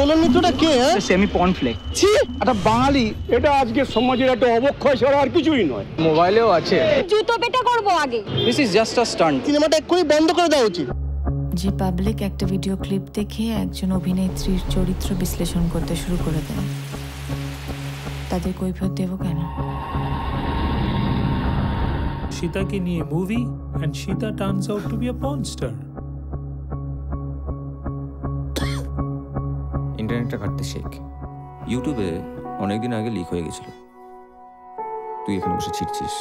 দোলন মিত্রটা কে? Semi পর্নফ্লেক। ছি, একটা বাঙালি, এটা আজকে সমাজের একটা অবক্ষয় ছাড়া আর কিছুই নয়। মোবাইলেও আছে। জুতো পেটা করবো আগে। This is just a stunt. সিনেমাটা এক্ষুনি বন্ধ করে দেওয়া উচিত। জি পাবলিক একটা ভিডিও ক্লিপ দেখে একজন অভিনেত্রীর চরিত্র বিশ্লেষণ করতে শুরু করে দেন। তাদের কৈফিয়ত দেব কেন? Shita niye movie and Shita turns out to be a porn star. ইন্টারনেটটা ঘাটতে শেখ। ইউটিউবে অনেকদিন আগে লিক হয়ে গেছিল, তুই এখানে বসে ছিটছিস।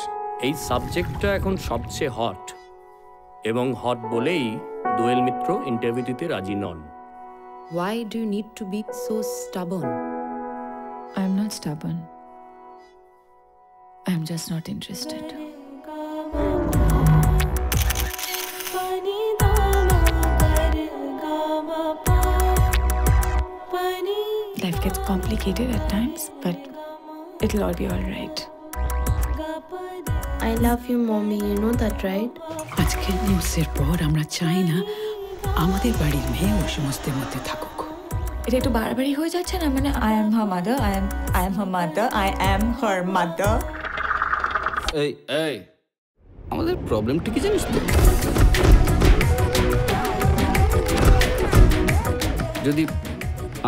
এই সাবজেক্টটা এখন সবচেয়ে হট, এবং হট বলেই দোয়েল মিত্র ইন্টারভিউ দিতে রাজি নন। Why do you need to be so stubborn? I'm not stubborn. I'm just not interested. Life gets complicated at times, but it'll all be all right. I love you, mommy. You know that, right? আজকের নিউজের পর আমরা চাই না আমাদের বাড়ির মেয়ে ওই সমস্তের মধ্যে থাকুক। এটা একটু বাড়াবাড়ি হয়ে যাচ্ছে না? মানে I am her mother, I am her mother, I am her mother. এই আমাদের প্রবলেমটা কি জানিস তো? যদি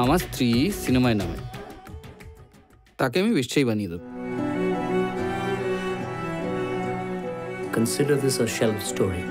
আমার স্ত্রী সিনেমায় নামে, তাকে আমি বিশ্বাসই বানিয়ে দেব। Consider this a shelf story.